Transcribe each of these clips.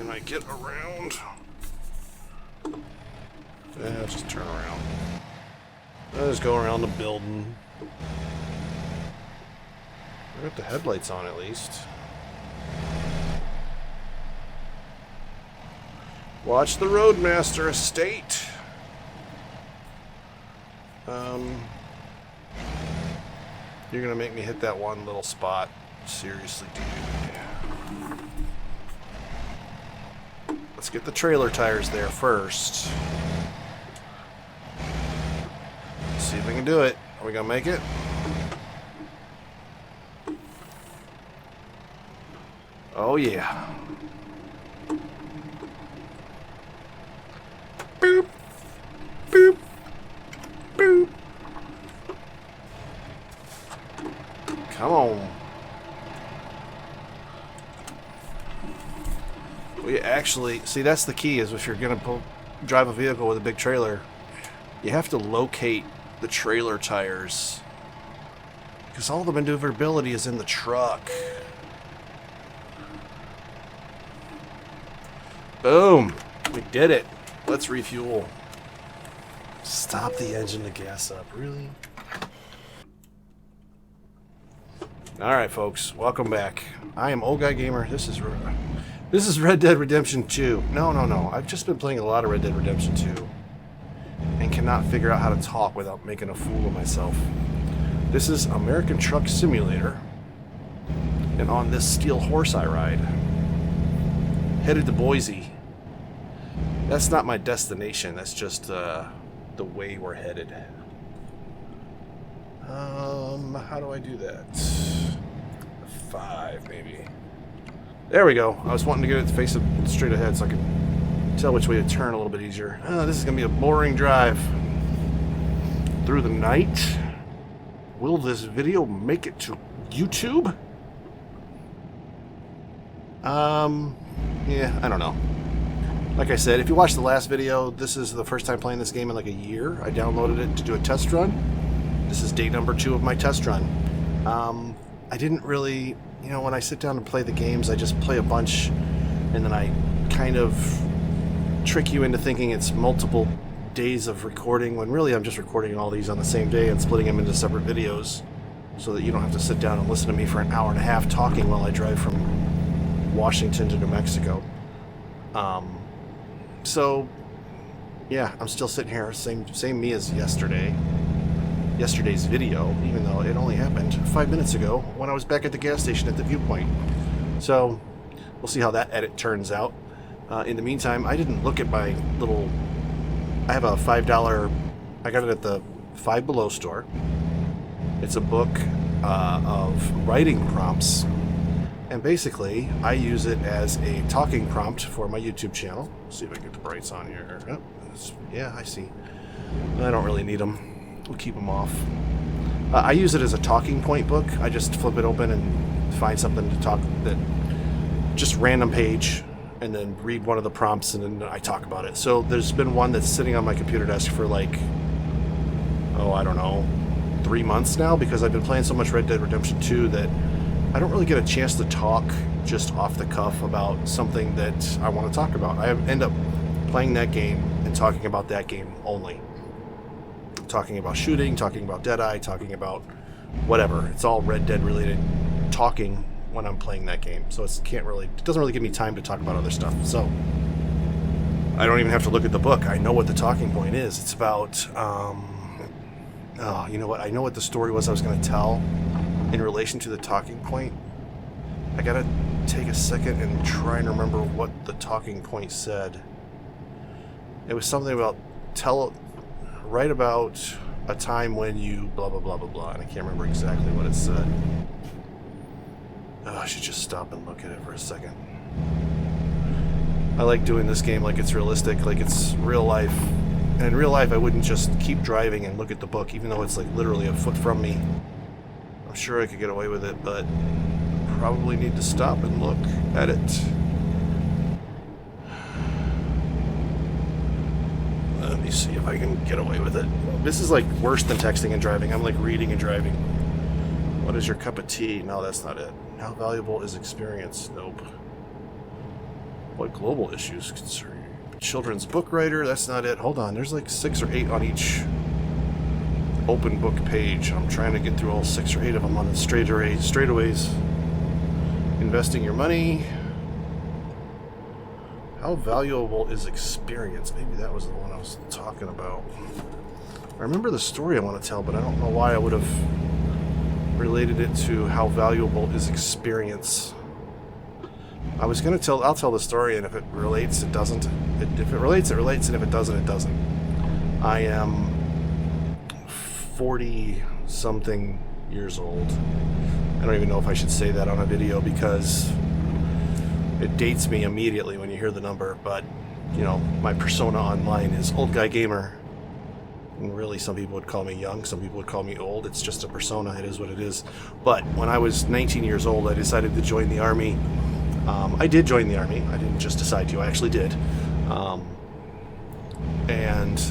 Can I get around? Yeah, just turn around. I'll just go around the building. I got the headlights on at least. Watch the Roadmaster Estate. You're gonna make me hit that one little spot. Seriously, dude. Let's get the trailer tires there first. See if we can do it. Are we gonna make it? Oh yeah. Boop. Boop. Boop. Come on. We actually, see, that's the key, is if you're going to drive a vehicle with a big trailer, you have to locate the trailer tires. Because all the maneuverability is in the truck. Boom. We did it. Let's refuel. Stop the engine to gas up. Really? Alright, folks. Welcome back. I am Old Guy Gamer. This is Red Dead Redemption 2. No. I've just been playing a lot of Red Dead Redemption 2. And cannot figure out how to talk without making a fool of myself. This is American Truck Simulator. And on this steel horse I ride. Headed to Boise. That's not my destination. That's just the way we're headed. How do I do that? 5, maybe. There we go. I was wanting to get it to face it straight ahead so I could tell which way to turn a little bit easier. This is going to be a boring drive through the night. Will this video make it to YouTube? Yeah, I don't know. Like I said, if you watched the last video, this is the first time playing this game in like a year. I downloaded it to do a test run. This is day number 2 of my test run. I didn't really, when I sit down and play the games, I just play a bunch, and then I kind of trick you into thinking it's multiple days of recording, when really I'm just recording all these on the same day and splitting them into separate videos so that you don't have to sit down and listen to me for an hour and a half talking while I drive from Washington to New Mexico. So, yeah, I'm still sitting here, same me as yesterday's video, even though it only happened 5 minutes ago when I was back at the gas station at the Viewpoint. So, we'll see how that edit turns out. In the meantime, I didn't look at my little... I have a $5... I got it at the Five Below store. It's a book of writing prompts. And basically, I use it as a talking prompt for my YouTube channel. Let's see if I can get the brights on here. Oh, yeah, I see. I don't really need them. We'll keep them off. I use it as a talking point book. I just flip it open and find something to talk, that just random page, and then read one of the prompts, and then I talk about it. So there's been one that's sitting on my computer desk for like, I don't know, 3 months now, because I've been playing so much Red Dead Redemption 2 that I don't really get a chance to talk just off the cuff about something that I want to talk about. I end up playing that game and talking about that game only. Talking about shooting, talking about Deadeye, talking about whatever. It's all Red Dead related talking when I'm playing that game. So it doesn't really give me time to talk about other stuff. So I don't even have to look at the book. I know what the talking point is. It's about, you know what? I know what the story was I was going to tell in relation to the talking point. I gotta take a second and try and remember what the talking point said. It was something about write about a time when you blah blah blah blah blah, and I can't remember exactly what it said. I should just stop and look at it for a second. I like doing this game like it's realistic, like it's real life. And in real life I wouldn't just keep driving and look at the book, even though it's like literally a foot from me. I'm sure I could get away with it, but probably need to stop and look at it. Let me see if I can get away with it. This is like worse than texting and driving. I'm like reading and driving. What is your cup of tea? No, that's not it. How valuable is experience? Nope. What global issues concern you? Children's book writer, that's not it. Hold on, there's like 6 or 8 on each open book page. I'm trying to get through all 6 or 8 of them on the straightaways. Investing your money. How valuable is experience? Maybe that was the one I was talking about. I remember the story I want to tell, but I don't know why I would have related it to how valuable is experience. I was going to tell, I'll tell the story, and if it relates, it doesn't. If it relates, it relates, and if it doesn't, it doesn't. I am 40-something years old. I don't even know if I should say that on a video because it dates me immediately when you hear the number, but, you know, my persona online is old guy gamer. And really, some people would call me young, some people would call me old. It's just a persona, it is what it is. But when I was 19 years old, I decided to join the Army. I did join the Army. I didn't just decide to, I actually did. And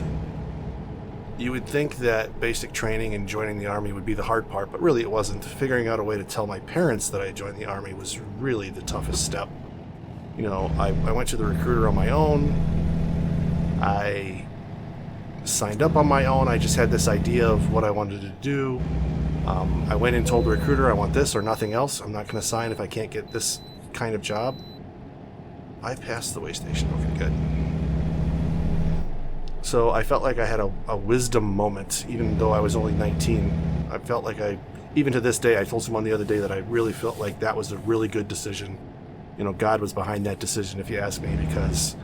you would think that basic training and joining the Army would be the hard part, but really it wasn't. Figuring out a way to tell my parents that I joined the Army was really the toughest step. You know, I went to the recruiter on my own. I signed up on my own. I just had this idea of what I wanted to do. I went and told the recruiter I want this or nothing else. I'm not going to sign if I can't get this kind of job. I passed the way station. Okay, good. So I felt like I had a wisdom moment, even though I was only 19. I felt like even to this day, I told someone the other day that I really felt like that was a really good decision. You know, God was behind that decision, if you ask me, because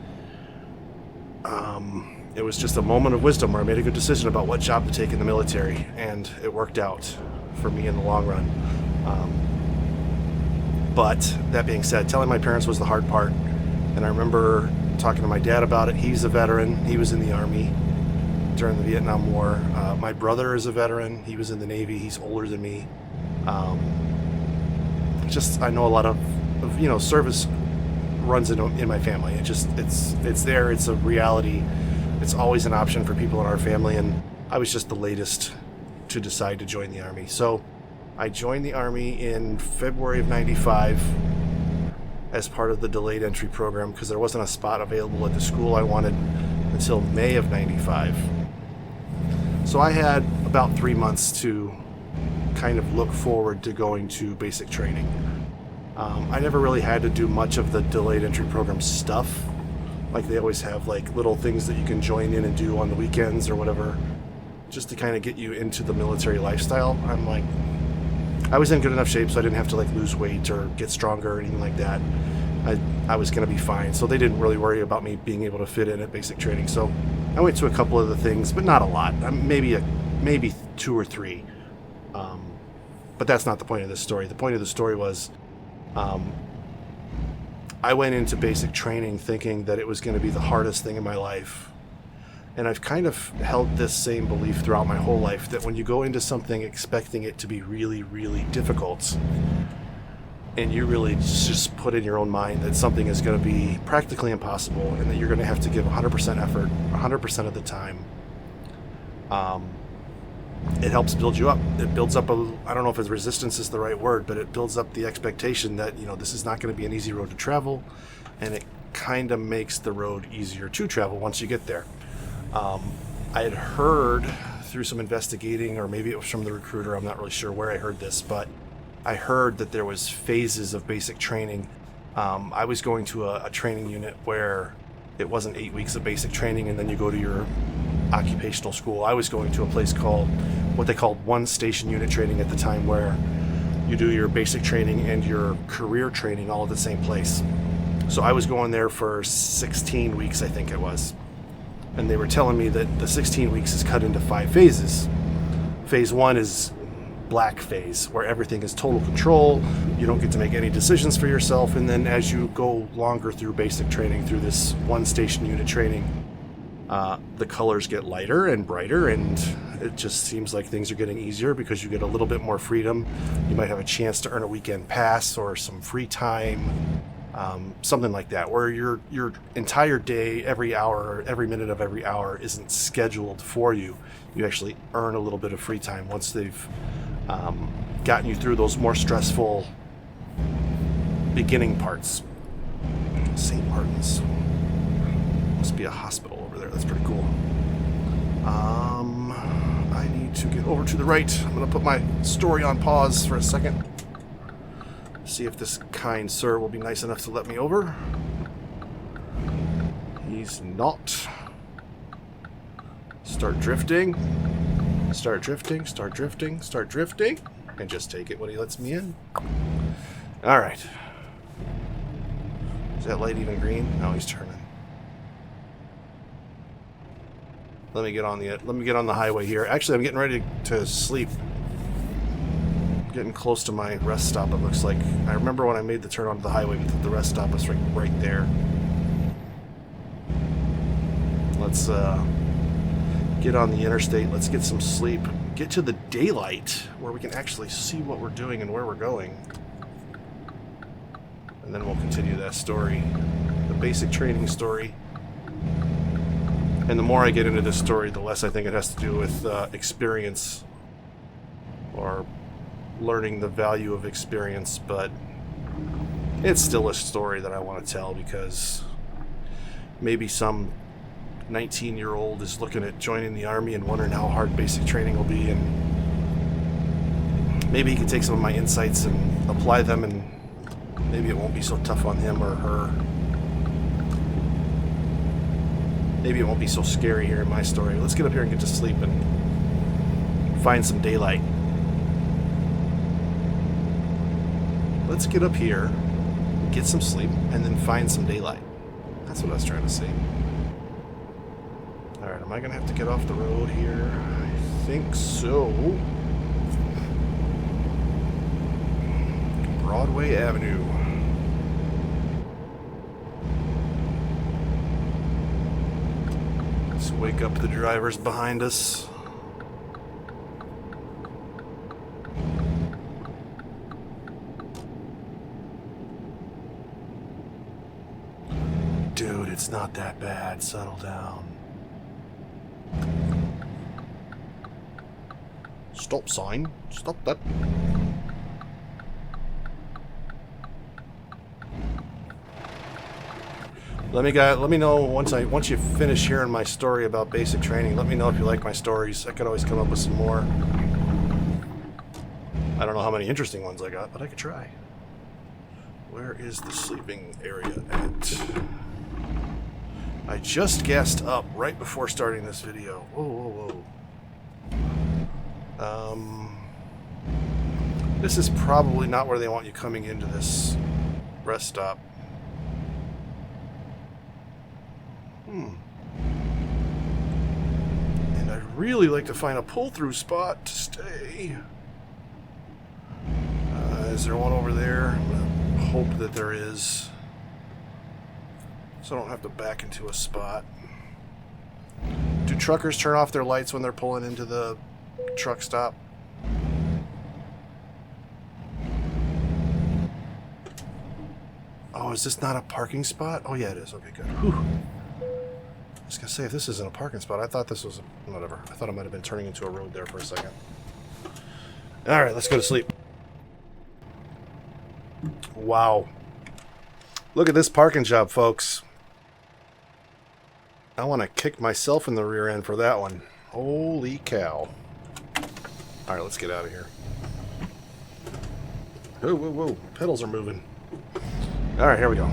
it was just a moment of wisdom where I made a good decision about what job to take in the military, and it worked out for me in the long run. But that being said, telling my parents was the hard part, and I remember talking to my dad about it. He's a veteran. He was in the Army during the Vietnam War. My brother is a veteran. He was in the Navy. He's older than me. I know a lot of you know, service runs in my family. It's there. It's a reality. It's always an option for people in our family, and I was just the latest to decide to join the Army. So I joined the Army in February of '95 as part of the delayed entry program because there wasn't a spot available at the school I wanted until May of '95. So I had about 3 months to kind of look forward to going to basic training. I never really had to do much of the delayed entry program stuff. Like they always have like little things that you can join in and do on the weekends or whatever, just to kind of get you into the military lifestyle. I was in good enough shape so I didn't have to like lose weight or get stronger or anything like that. I was going to be fine. So they didn't really worry about me being able to fit in at basic training. So I went to a couple of the things, but not a lot. Maybe 2 or 3. But that's not the point of this story. The point of the story was I went into basic training thinking that it was going to be the hardest thing in my life. And I've kind of held this same belief throughout my whole life, that when you go into something expecting it to be really, really difficult, and you really just put in your own mind that something is going to be practically impossible and that you're going to have to give 100% effort 100% of the time, it helps build you up. It builds up I don't know if resistance is the right word, but it builds up the expectation that, you know, this is not going to be an easy road to travel, and it kind of makes the road easier to travel once you get there. I had heard through some investigating, or maybe it was from the recruiter, I'm not really sure where I heard this, but I heard that there was phases of basic training. I was going to a training unit where it wasn't 8 weeks of basic training and then you go to your occupational school. I was going to a place called, what they called one station unit training at the time, where you do your basic training and your career training all at the same place. So I was going there for 16 weeks, I think it was. And they were telling me that the 16 weeks is cut into 5 phases. Phase 1 is black phase, where everything is total control. You don't get to make any decisions for yourself. And then as you go longer through basic training, through this one station unit training, the colors get lighter and brighter, and it just seems like things are getting easier because you get a little bit more freedom. You might have a chance to earn a weekend pass or some free time, something like that, where your entire day, every hour, every minute of every hour isn't scheduled for you. You actually earn a little bit of free time once they've gotten you through those more stressful beginning parts. St. Martin's. Must be a hospital over there. That's pretty cool. I need to get over to the right. I'm going to put my story on pause for a second. See if this kind sir will be nice enough to let me over. He's not. Start drifting. Start drifting, start drifting, start drifting. And just take it when he lets me in. Alright. Is that light even green? No, he's turning. Let me get on the highway here. Actually, I'm getting ready to sleep. Getting close to my rest stop, it looks like. I remember when I made the turn onto the highway, the rest stop was right there. Let's get on the interstate. Let's get some sleep. Get to the daylight where we can actually see what we're doing and where we're going. And then we'll continue that story. The basic training story. And the more I get into this story, the less I think it has to do with experience or learning the value of experience, but it's still a story that I want to tell because maybe some 19-year-old is looking at joining the Army and wondering how hard basic training will be, and maybe he can take some of my insights and apply them, and maybe it won't be so tough on him or her. Maybe it won't be so scary here in my story. Let's get up here and get to sleep and find some daylight. Let's get up here, get some sleep, and then find some daylight. That's what I was trying to say. Alright, am I going to have to get off the road here? I think so. Broadway Avenue. Let's wake up the drivers behind us. Dude, it's not that bad. Settle down. Stop sign. Stop that. Let me know once you finish hearing my story about basic training. Let me know if you like my stories. I could always come up with some more. I don't know how many interesting ones I got, but I could try. Where is the sleeping area at? I just gassed up right before starting this video. Whoa, whoa, whoa. This is probably not where they want you coming into this rest stop. And I'd really like to find a pull-through spot to stay. Is there one over there? I'm gonna hope that there is, so I don't have to back into a spot. Do truckers turn off their lights when they're pulling into the truck stop? Oh, is this not a parking spot? Oh yeah, it is. Okay, good. Whew. I was gonna say, if this isn't a parking spot, I thought this was whatever. I thought it might have been turning into a road there for a second. Alright, let's go to sleep. Wow. Look at this parking job, folks. I want to kick myself in the rear end for that one. Holy cow. Alright, let's get out of here. Whoa, whoa, whoa. Pedals are moving. Alright, here we go.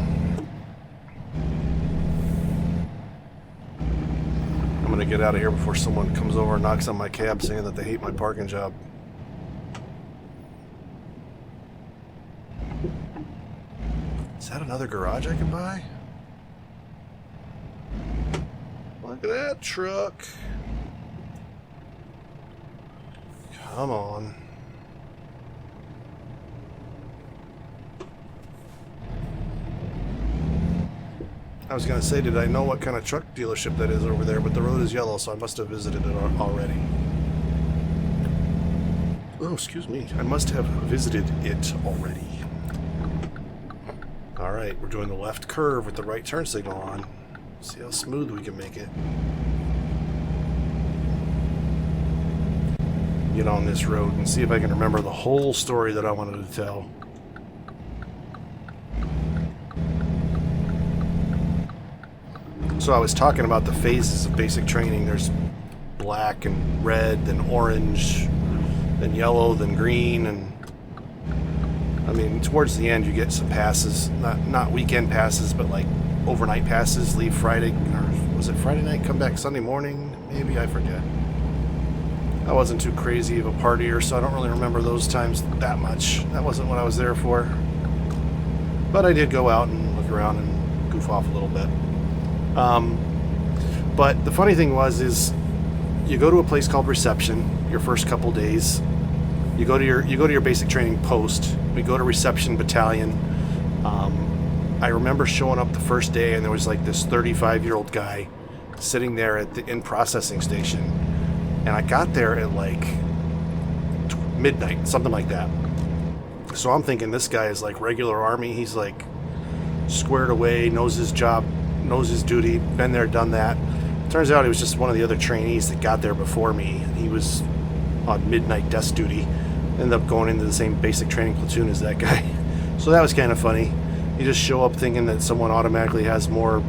I'm going to get out of here before someone comes over and knocks on my cab saying that they hate my parking job. Is that another garage I can buy? Look at that truck. Come on. I was going to say, did I know what kind of truck dealership that is over there, but the road is yellow, so I must have visited it already. Oh, excuse me. I must have visited it already. Alright, we're doing the left curve with the right turn signal on. See how smooth we can make it. Get on this road and see if I can remember the whole story that I wanted to tell. So I was talking about the phases of basic training. There's black and red, then orange, then yellow, then green, and I mean, towards the end you get some passes, not weekend passes, but like overnight passes. Leave Friday, or was it Friday night, come back Sunday morning? Maybe, I forget. I wasn't too crazy of a partier, so I don't really remember those times that much. That wasn't what I was there for. But I did go out and look around and goof off a little bit. But the funny thing is you go to a place called reception your first couple days. You go to your basic training post. We go to reception battalion. I remember showing up the first day and there was like this 35-year-old guy sitting there at the in-processing station. And I got there at like midnight, something like that. So I'm thinking this guy is like regular Army. He's like squared away, knows his job, knows his duty, been there, done that. Turns out he was just one of the other trainees that got there before me. He was on midnight desk duty. Ended up going into the same basic training platoon as that guy. So that was kind of funny. You just show up thinking that someone automatically has more.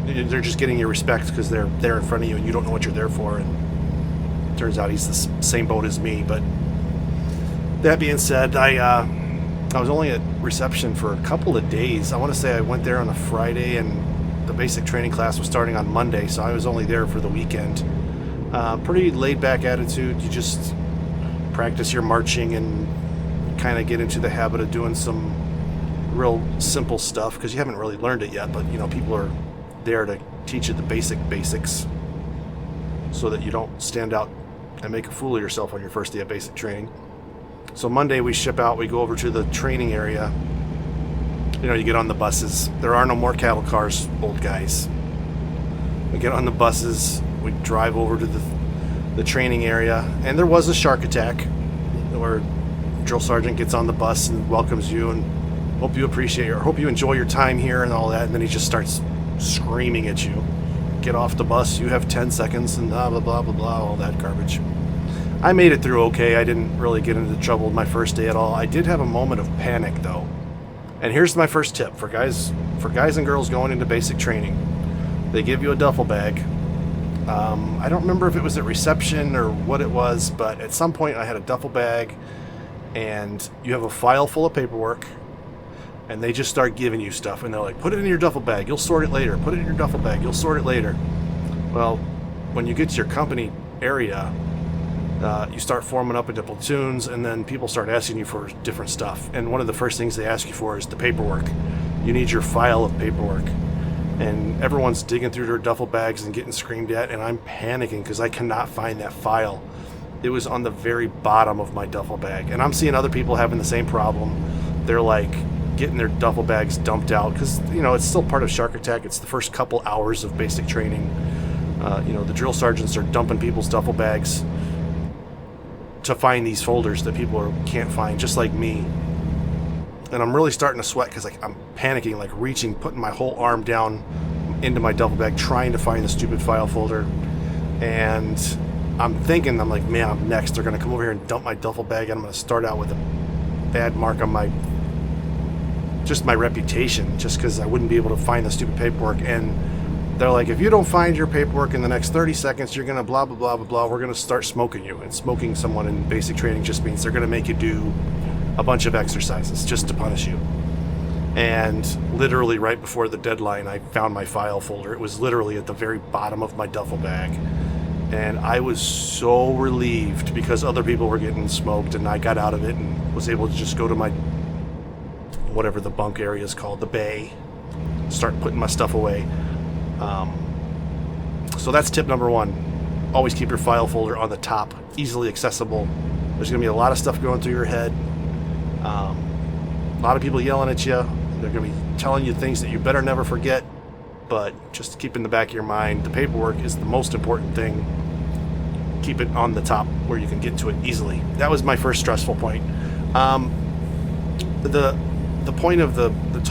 They're just getting your respect because they're there in front of you and you don't know what you're there for. And turns out he's the same boat as me. But that being said, I was only at reception for a couple of days. I want to say I went there on a Friday and the basic training class was starting on Monday, so I was only there for the weekend. Pretty laid-back attitude. You just practice your marching and kind of get into the habit of doing some real simple stuff because you haven't really learned it yet, but you know, people are there to teach you the basics so that you don't stand out and make a fool of yourself on your first day of basic training. So Monday we ship out, we go over to the training area. You know, you get on the buses. There are no more cattle cars, old guys. We get on the buses, we drive over to the training area, and there was a shark attack where drill sergeant gets on the bus and welcomes you and hope you appreciate or hope you enjoy your time here and all that, and then he just starts screaming at you. Get off the bus, you have 10 seconds and blah blah blah blah blah, all that garbage. I made it through okay. I didn't really get into trouble my first day at all. I did have a moment of panic though. And here's my first tip for guys and girls going into basic training. They give you a duffel bag. I don't remember if it was at reception or what it was, but at some point I had a duffel bag and you have a file full of paperwork and they just start giving you stuff and they're like, put it in your duffel bag, you'll sort it later. Put it in your duffel bag, you'll sort it later. Well, when you get to your company area, you start forming up into platoons and then people start asking you for different stuff. And one of the first things they ask you for is the paperwork. You need your file of paperwork. And everyone's digging through their duffel bags and getting screamed at, and I'm panicking because I cannot find that file. It was on the very bottom of my duffel bag. And I'm seeing other people having the same problem. They're like getting their duffel bags dumped out because, you know, it's still part of shark attack. It's the first couple hours of basic training. You know, the drill sergeants are dumping people's duffel bags to find these folders that people can't find, just like me. And I'm really starting to sweat because I'm panicking, like reaching, putting my whole arm down into my duffel bag, trying to find the stupid file folder. And I'm thinking, I'm like, man, I'm next. They're going to come over here and dump my duffel bag, and I'm going to start out with a bad mark on my reputation, just because I wouldn't be able to find the stupid paperwork. And they're like, if you don't find your paperwork in the next 30 seconds, you're going to blah, blah, blah, blah, blah. We're going to start smoking you. And smoking someone in basic training just means they're going to make you do a bunch of exercises just to punish you. And literally right before the deadline, I found my file folder. It was literally at the very bottom of my duffel bag. And I was so relieved because other people were getting smoked, and I got out of it and was able to just go to my, whatever the bunk area is called, the bay, start putting my stuff away. So that's tip number one. Always keep your file folder on the top, easily accessible. There's going to be a lot of stuff going through your head. A lot of people yelling at you. They're going to be telling you things that you better never forget. But just keep in the back of your mind, the paperwork is the most important thing. Keep it on the top where you can get to it easily. That was my first stressful point. The point of the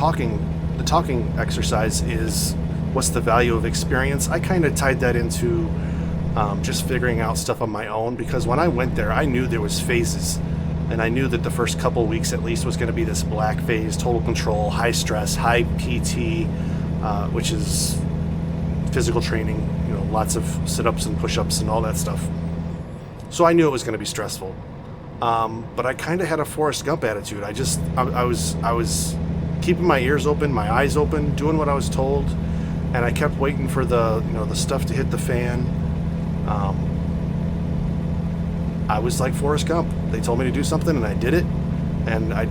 talking exercise is, what's the value of experience? I kind of tied that into just figuring out stuff on my own, because when I went there, I knew there was phases, and I knew that the first couple of weeks at least was going to be this black phase, total control, high stress, high PT, which is physical training, lots of sit-ups and push-ups and all that stuff. So I knew it was going to be stressful. But I kind of had a Forrest Gump attitude. I was keeping my ears open, my eyes open, doing what I was told, and I kept waiting for the stuff to hit the fan. I was like Forrest Gump. They told me to do something and I did it, and I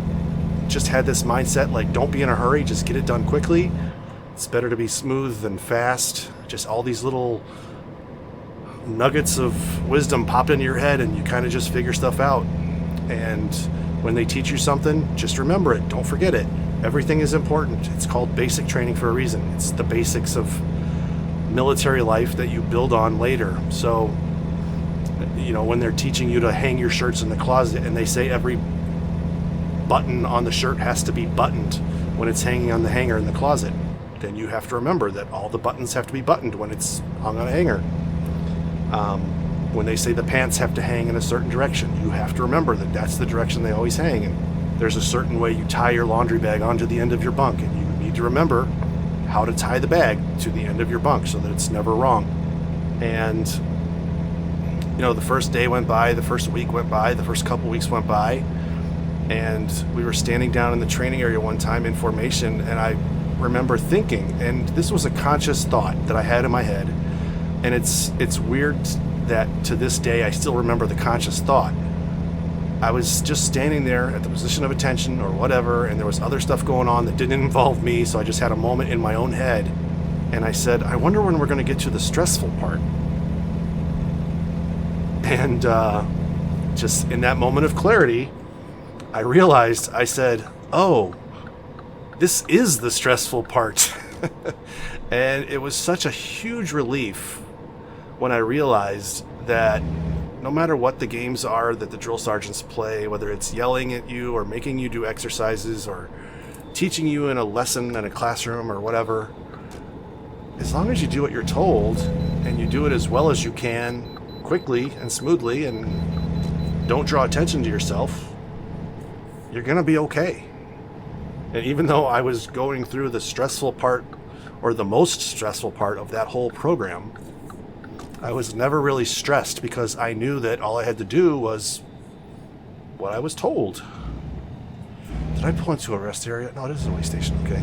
just had this mindset like, don't be in a hurry, just get it done quickly. It's better to be smooth than fast. Just all these little nuggets of wisdom pop into your head and you kind of just figure stuff out. And when they teach you something, just remember it. Don't forget it. Everything is important. It's called basic training for a reason. It's the basics of military life that you build on later. So, when they're teaching you to hang your shirts in the closet and they say every button on the shirt has to be buttoned when it's hanging on the hanger in the closet, then you have to remember that all the buttons have to be buttoned when it's hung on a hanger. When they say the pants have to hang in a certain direction, you have to remember that that's the direction they always hang. And there's a certain way you tie your laundry bag onto the end of your bunk, and you need to remember how to tie the bag to the end of your bunk so that it's never wrong. And the first day went by, the first week went by, the first couple weeks went by, and we were standing down in the training area one time in formation, and I remember thinking, and this was a conscious thought that I had in my head, and it's weird that to this day I still remember the conscious thought. I was just standing there at the position of attention or whatever, and there was other stuff going on that didn't involve me, so I just had a moment in my own head, and I said, I wonder when we're going to get to the stressful part. And just in that moment of clarity, I realized, I said, oh, this is the stressful part. And it was such a huge relief when I realized that no matter what the games are that the drill sergeants play, whether it's yelling at you or making you do exercises or teaching you in a lesson in a classroom or whatever, as long as you do what you're told and you do it as well as you can, quickly and smoothly, and don't draw attention to yourself, you're going to be okay. And even though I was going through the stressful part, or the most stressful part of that whole program, I was never really stressed because I knew that all I had to do was what I was told. Did I pull into a rest area? No, it is a way station, okay.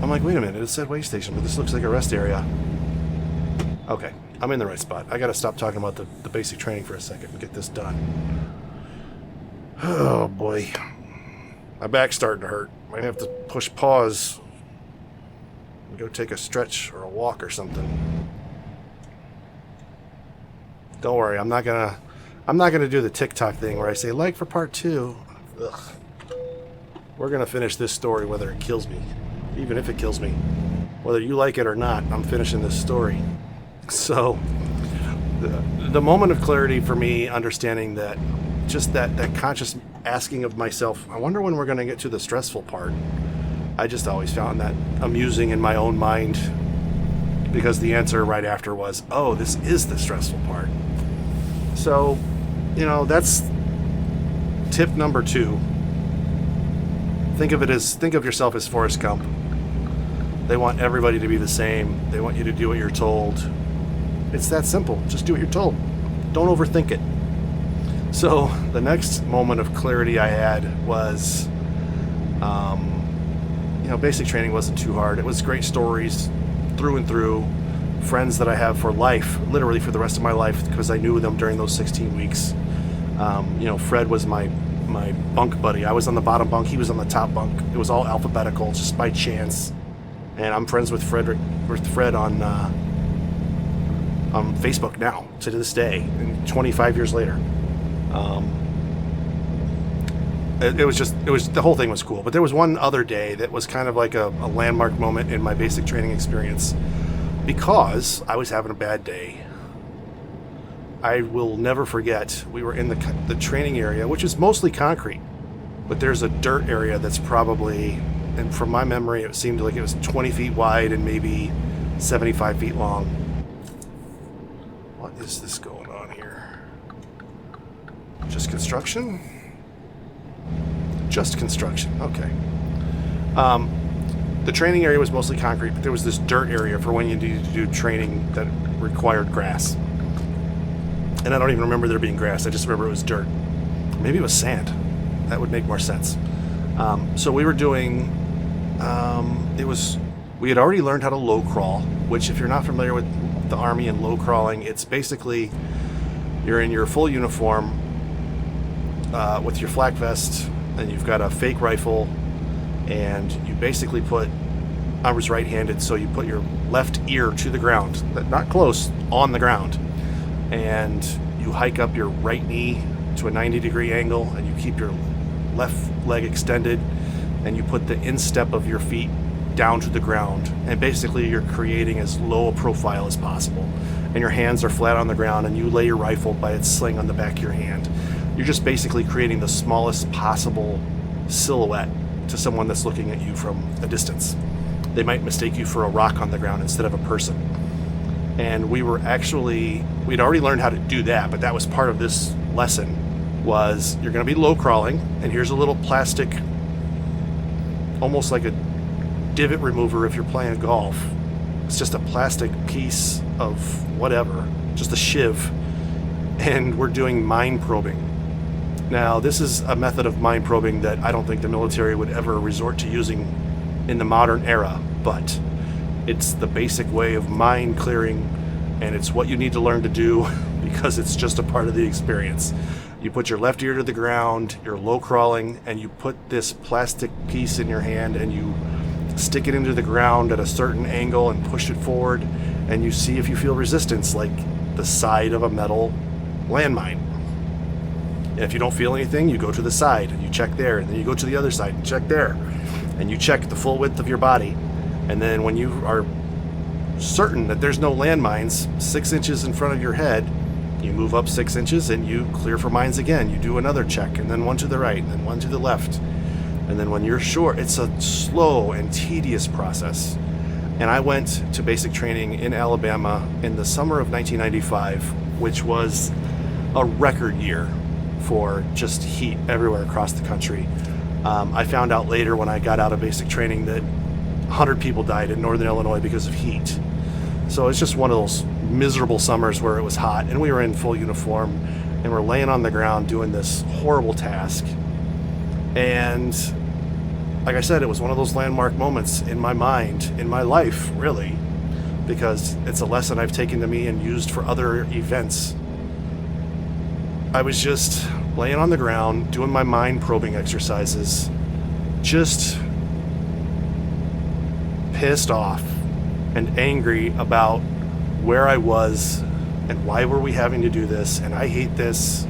I'm like, wait a minute, it said way station, but this looks like a rest area. Okay, I'm in the right spot. I gotta stop talking about the basic training for a second and get this done. Oh boy. My back's starting to hurt. Might have to push pause and go take a stretch or a walk or something. Don't worry, I'm not gonna do the TikTok thing where I say like for part 2. Ugh. We're gonna finish this story whether it kills me. Even if it kills me. Whether you like it or not, I'm finishing this story. So, the moment of clarity for me, understanding that, just that conscious asking of myself, I wonder when we're going to get to the stressful part. I just always found that amusing in my own mind, because the answer right after was, oh, this is the stressful part. So, that's tip number 2. Think of yourself as Forrest Gump. They want everybody to be the same. They want you to do what you're told. It's that simple. Just do what you're told. Don't overthink it. So the next moment of clarity I had was, basic training wasn't too hard. It was great stories through and through. Friends that I have for life, literally for the rest of my life, because I knew them during those 16 weeks. Fred was my bunk buddy. I was on the bottom bunk. He was on the top bunk. It was all alphabetical, just by chance. And I'm friends with Fred on Facebook now, to this day, and 25 years later. It was the whole thing was cool. But there was one other day that was kind of like a landmark moment in my basic training experience, because I was having a bad day. I will never forget, we were in the training area, which is mostly concrete, but there's a dirt area that's probably, and from my memory, it seemed like it was 20 feet wide and maybe 75 feet long. What is this going on here? Just construction? Just construction, okay. the training area was mostly concrete, but there was this dirt area for when you needed to do training that required grass. And I don't even remember there being grass. I just remember it was dirt. Maybe it was sand. That would make more sense. So we were doing, we had already learned how to low crawl, which if you're not familiar with the Army and low crawling, it's basically you're in your full uniform with your flak vest, and you've got a fake rifle, and you basically I was right-handed, so you put your left ear to the ground, not close, on the ground, and you hike up your right knee to a 90-degree angle, and you keep your left leg extended, and you put the instep of your feet down to the ground, and basically you're creating as low a profile as possible, and your hands are flat on the ground, and you lay your rifle by its sling on the back of your hand. You're just basically creating the smallest possible silhouette to someone that's looking at you from a distance. They might mistake you for a rock on the ground instead of a person. And we'd already learned how to do that, but that was part of this lesson, was you're going to be low crawling, and here's a little plastic, almost like a divot remover if you're playing golf. It's just a plastic piece of whatever, just a shiv, and we're doing mine probing. Now, this is a method of mine probing that I don't think the military would ever resort to using in the modern era, but it's the basic way of mine clearing, and it's what you need to learn to do because it's just a part of the experience. You put your left ear to the ground, you're low crawling, and you put this plastic piece in your hand, and you stick it into the ground at a certain angle and push it forward, and you see if you feel resistance, like the side of a metal landmine. And if you don't feel anything, you go to the side and you check there, and then you go to the other side and check there, and you check the full width of your body. And then when you are certain that there's no landmines 6 inches in front of your head, you move up 6 inches and you clear for mines again. You do another check, and then one to the right, and then one to the left. And then when you're sure, it's a slow and tedious process. And I went to basic training in Alabama in the summer of 1995, which was a record year for just heat everywhere across the country. I found out later when I got out of basic training that 100 people died in northern Illinois because of heat. So it's just one of those miserable summers where it was hot, and we were in full uniform, and we're laying on the ground doing this horrible task. And like I said, it was one of those landmark moments in my mind, in my life, really, because it's a lesson I've taken to me and used for other events. I was just laying on the ground, doing my mind probing exercises, just pissed off and angry about where I was and why were we having to do this, and I hate this.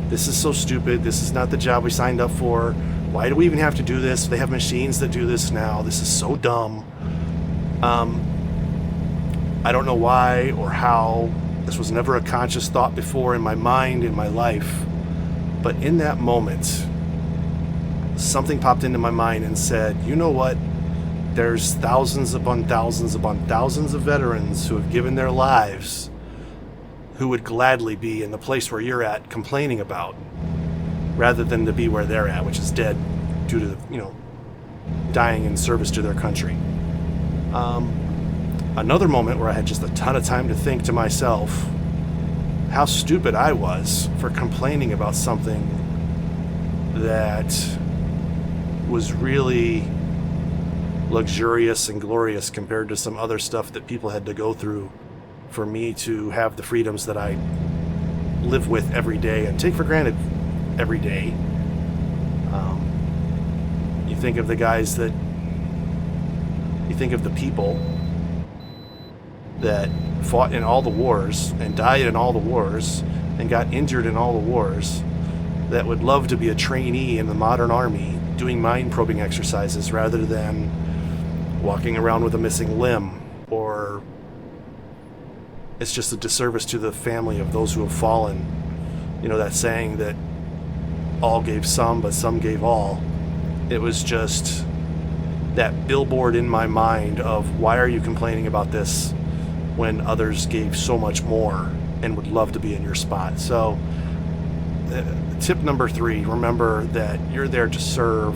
This is so stupid. This is not the job we signed up for. Why do we even have to do this? They have machines that do this now. This is so dumb. I don't know why or how. This was never a conscious thought before in my mind, in my life. But in that moment, something popped into my mind and said, you know what? There's thousands upon thousands upon thousands of veterans who have given their lives who would gladly be in the place where you're at complaining about, rather than to be where they're at, which is dead due to, dying in service to their country. Another moment where I had just a ton of time to think to myself how stupid I was for complaining about something that was really luxurious and glorious compared to some other stuff that people had to go through for me to have the freedoms that I live with every day and take for granted every day. You think of the guys that, you think of the people that fought in all the wars and died in all the wars and got injured in all the wars, that would love to be a trainee in the modern army doing mine probing exercises rather than walking around with a missing limb, or it's just a disservice to the family of those who have fallen. That saying that all gave some, but some gave all. It was just that billboard in my mind of, why are you complaining about this when others gave so much more and would love to be in your spot? So tip number 3, remember that you're there to serve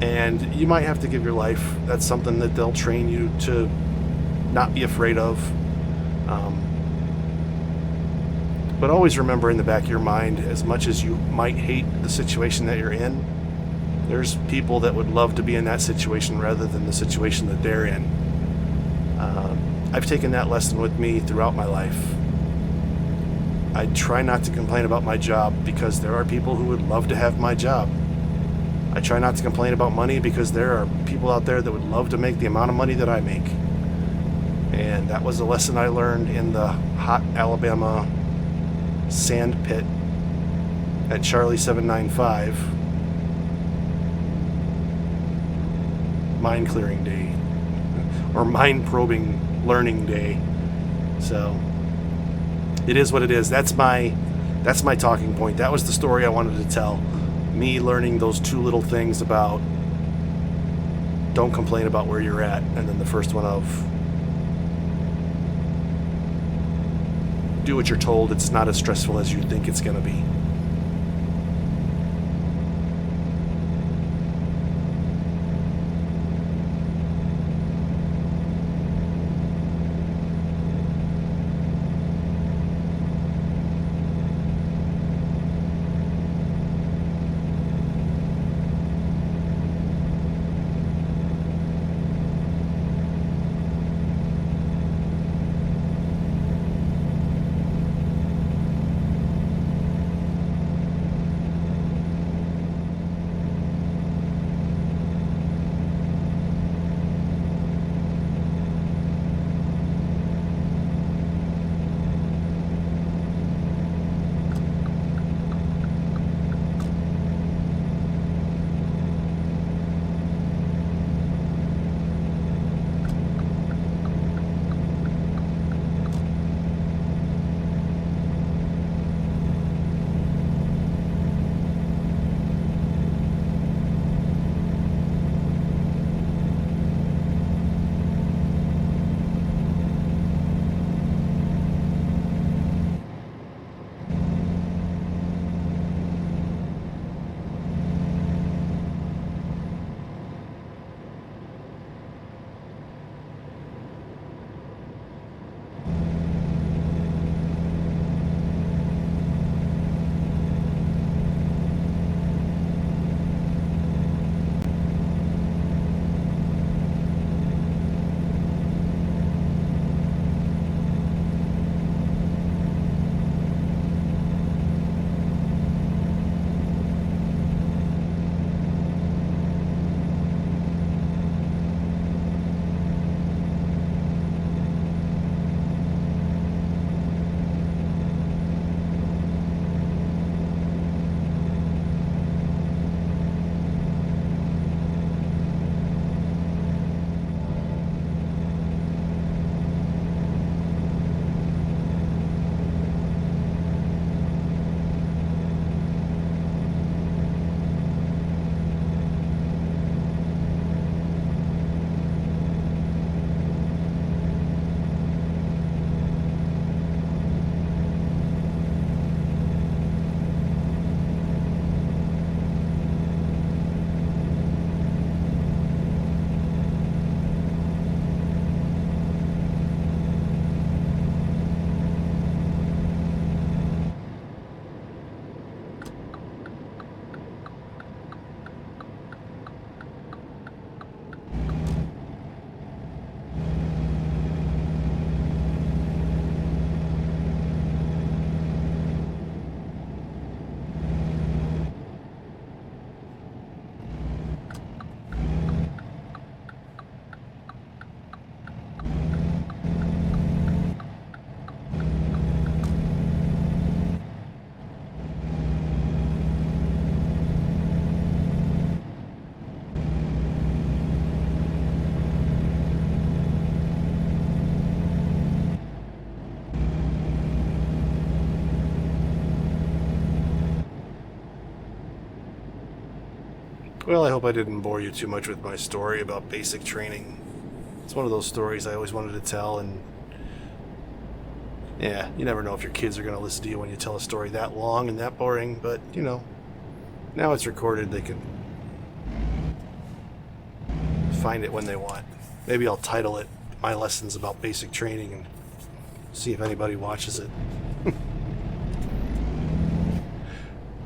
And you might have to give your life. That's something that they'll train you to not be afraid of. But always remember in the back of your mind, as much as you might hate the situation that you're in, there's people that would love to be in that situation rather than the situation that they're in. I've taken that lesson with me throughout my life. I try not to complain about my job because there are people who would love to have my job. I try not to complain about money because there are people out there that would love to make the amount of money that I make. And that was a lesson I learned in the hot Alabama sand pit at Charlie 795. Mine clearing day. Or mine probing learning day. So it is what it is. That's my talking point. That was the story I wanted to tell. Me learning those two little things about don't complain about where you're at, and then the first one of do what you're told. It's not as stressful as you think it's going to be. Well, I hope I didn't bore you too much with my story about basic training. It's one of those stories I always wanted to tell, and yeah, you never know if your kids are going to listen to you when you tell a story that long and that boring, but, you know, now it's recorded, they can find it when they want. Maybe I'll title it My Lessons About Basic Training and see if anybody watches it.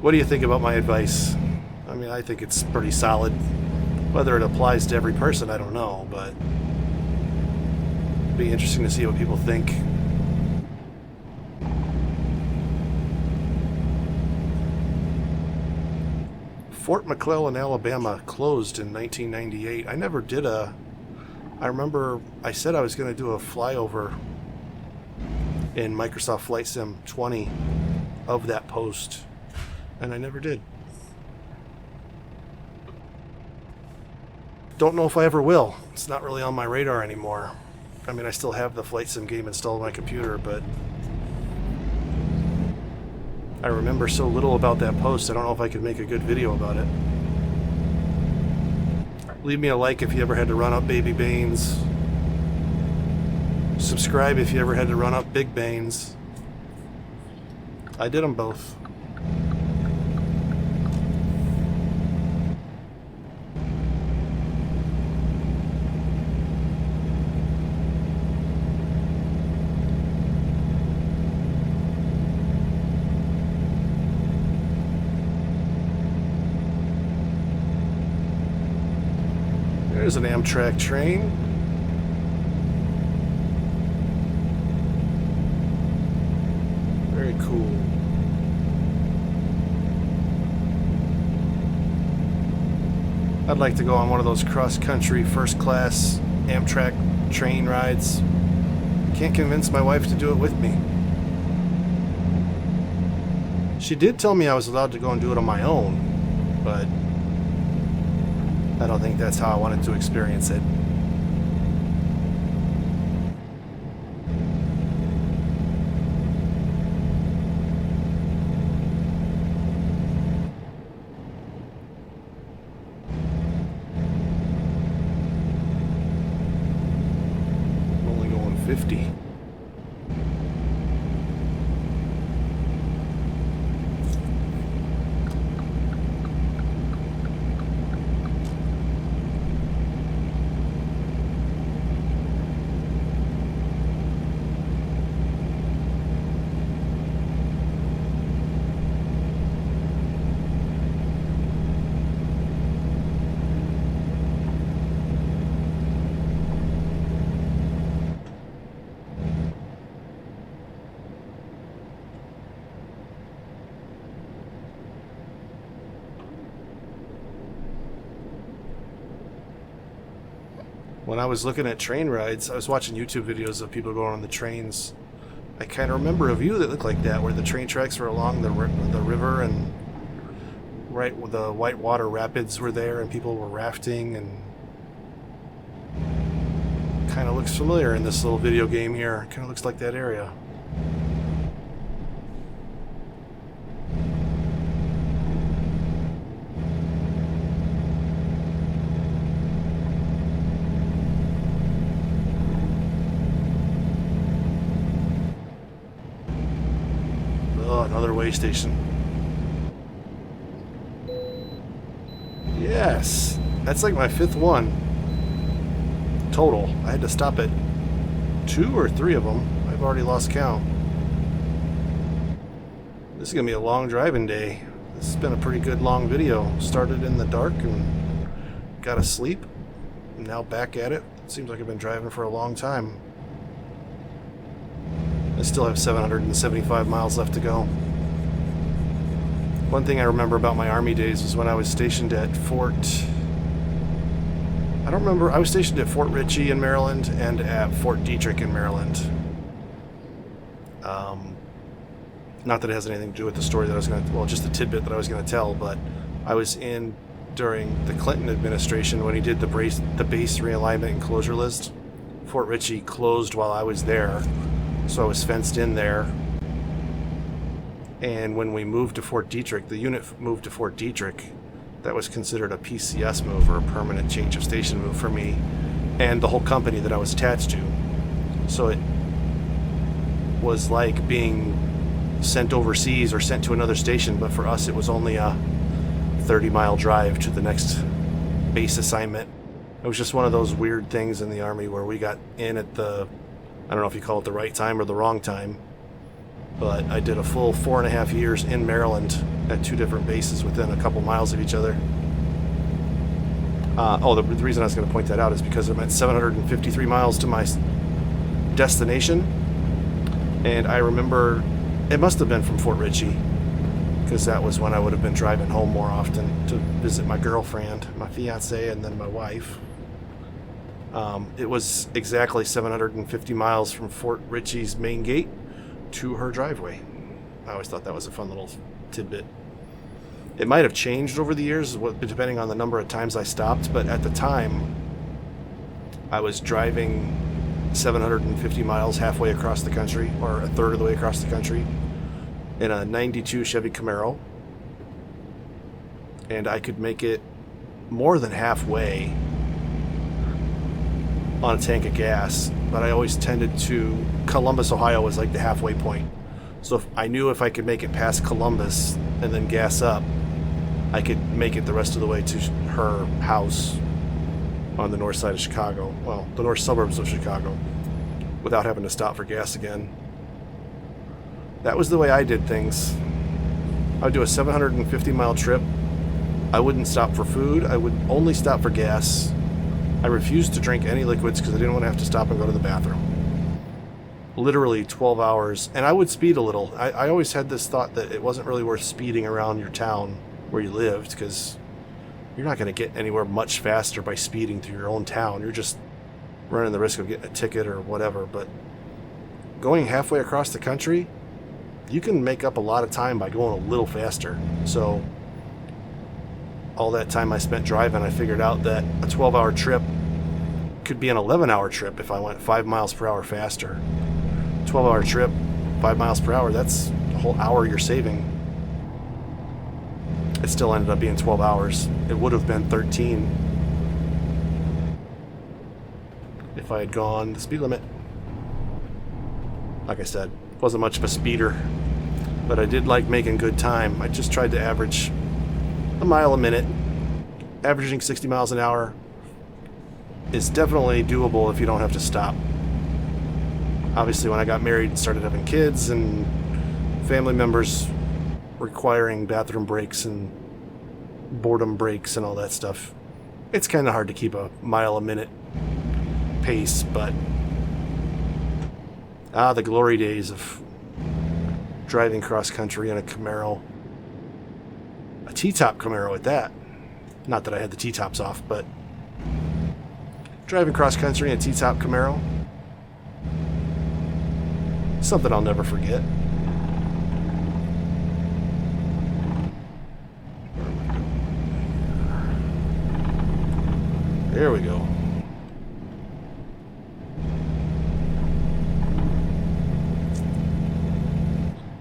What do you think about my advice? I mean, I think it's pretty solid. Whether it applies to every person, I don't know, but it'd be interesting to see what people think. Fort McClellan, Alabama closed in 1998. I never did I remember I said I was going to do a flyover in Microsoft Flight Sim 20 of that post, and I never did. Don't know if I ever will. It's not really on my radar anymore. I mean, I still have the Flight Sim game installed on my computer, but I remember so little about that post, I don't know if I could make a good video about it. Leave me a like if you ever had to run up Baby Baines. Subscribe if you ever had to run up Big Baines. I did them both. There's an Amtrak train. Very cool. I'd like to go on one of those cross-country first-class Amtrak train rides. Can't convince my wife to do it with me. She did tell me I was allowed to go and do it on my own, but I don't think that's how I wanted to experience it. I'm only going 50. When I was looking at train rides, I was watching YouTube videos of people going on the trains. I kind of remember a view that looked like that, where the train tracks were along the river, and right where the whitewater rapids were there, and people were rafting, and kind of looks familiar in this little video game here. Kind of looks like that area. Another way station. Yes, that's like my 5th one total. I had to stop at 2 or 3 of them. I've already lost count. This is gonna be a long driving day. This has been a pretty good long video. Started in the dark and got to sleep. Now back at it. Seems like I've been driving for a long time. I still have 775 miles left to go. One thing I remember about my Army days was when I was stationed at I was stationed at Fort Ritchie in Maryland and at Fort Detrick in Maryland. Not that it has anything to do with the story that I was going to, well, just the tidbit that I was going to tell, but I was in during the Clinton administration when he did the base realignment and closure list. Fort Ritchie closed while I was there, so I was fenced in there. And when we moved to Fort Detrick, the unit moved to Fort Detrick, that was considered a PCS move, or a permanent change of station move for me and the whole company that I was attached to. So it was like being sent overseas or sent to another station, but for us it was only a 30-mile drive to the next base assignment. It was just one of those weird things in the Army where we got in at the, I don't know if you call it the right time or the wrong time, but I did a full 4.5 years in Maryland at 2 different bases within a couple miles of each other. The reason I was going to point that out is because it meant 753 miles to my destination, and I remember it must have been from Fort Ritchie, because that was when I would have been driving home more often to visit my girlfriend, my fiance, and then my wife. It was exactly 750 miles from Fort Ritchie's main gate to her driveway. I always thought that was a fun little tidbit. It might have changed over the years, depending on the number of times I stopped, but at the time, I was driving 750 miles halfway across the country, or a third of the way across the country, in a 92 Chevy Camaro, and I could make it more than halfway on a tank of gas, but I always tended to, Columbus, Ohio was like the halfway point. So I knew if I could make it past Columbus and then gas up, I could make it the rest of the way to her house on the north side of Chicago, well, the north suburbs of Chicago, without having to stop for gas again. That was the way I did things. I would do a 750 mile trip. I wouldn't stop for food. I would only stop for gas. I refused to drink any liquids because I didn't want to have to stop and go to the bathroom. Literally 12 hours. And I would speed a little. I always had this thought that it wasn't really worth speeding around your town where you lived, because you're not going to get anywhere much faster by speeding through your own town. You're just running the risk of getting a ticket or whatever. But going halfway across the country, you can make up a lot of time by going a little faster. So all that time I spent driving, I figured out that a 12-hour trip could be an 11-hour trip if I went 5 miles per hour faster. 12-hour trip, 5 miles per hour, that's a whole hour you're saving. It still ended up being 12 hours. It would have been 13 if I had gone the speed limit. Like I said, wasn't much of a speeder, but I did like making good time. I just tried to average a mile a minute. Averaging 60 miles an hour is definitely doable if you don't have to stop. Obviously, when I got married and started having kids and family members requiring bathroom breaks and boredom breaks and all that stuff, it's kind of hard to keep a mile a minute pace, but the glory days of driving cross country in a Camaro, a T-top Camaro at that. Not that I had the T-tops off, but driving cross country in a T-top Camaro, something I'll never forget. There we go.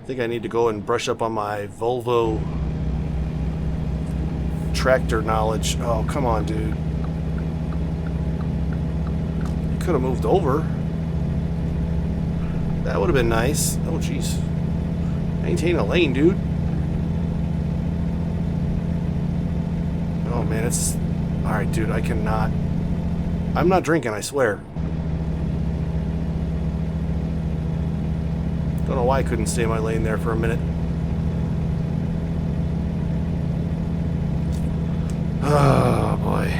I think I need to go and brush up on my Volvo tractor knowledge. Oh, come on, dude. You could have moved over. That would have been nice. Oh, jeez. Maintain a lane, dude. Oh, man, it's... Alright, dude, I cannot... I'm not drinking, I swear. Don't know why I couldn't stay in my lane there for a minute. Oh, boy.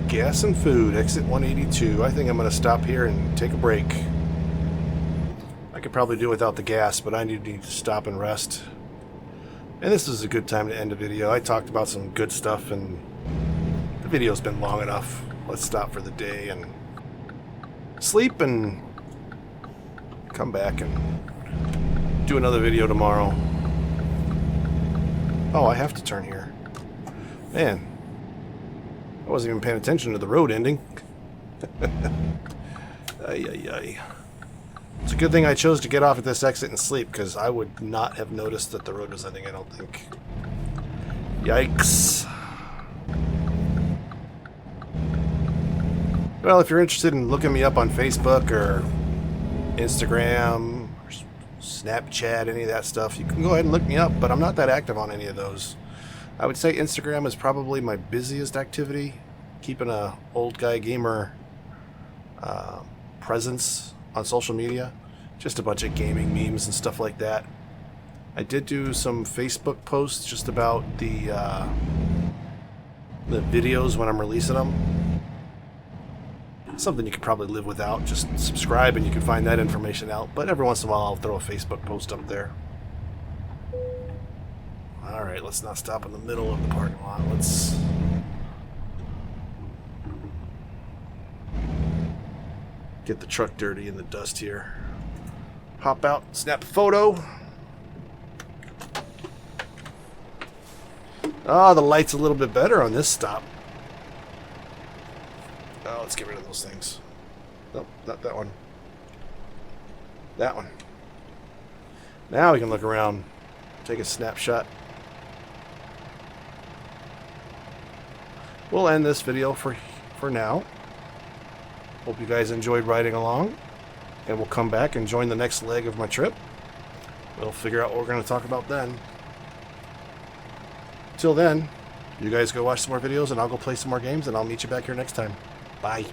Gas and food, exit 182. I think I'm going to stop here and take a break. I could probably do without the gas, but I need to stop and rest. And this is a good time to end a video. I talked about some good stuff, and the video's been long enough. Let's stop for the day and sleep and come back and do another video tomorrow. Oh, I have to turn here. Man, I wasn't even paying attention to the road ending. Ay, ay, ay. It's a good thing I chose to get off at this exit and sleep, because I would not have noticed that the road was ending, I don't think. Yikes. Well, if you're interested in looking me up on Facebook or Instagram or Snapchat, any of that stuff, you can go ahead and look me up, but I'm not that active on any of those. I would say Instagram is probably my busiest activity, keeping a old guy gamer presence on social media. Just a bunch of gaming memes and stuff like that. I did do some Facebook posts just about the videos when I'm releasing them. Something you could probably live without. Just subscribe and you can find that information out. But every once in a while I'll throw a Facebook post up there. Alright, let's not stop in the middle of the parking lot. Let's... get the truck dirty in the dust here. Hop out, snap a photo. Oh, the light's a little bit better on this stop. Oh, let's get rid of those things. Nope, not that one. That one. Now we can look around, take a snapshot. We'll end this video for now. Hope you guys enjoyed riding along, and we'll come back and join the next leg of my trip. We'll figure out what we're going to talk about then. Till then, you guys go watch some more videos, and I'll go play some more games, and I'll meet you back here next time. Bye.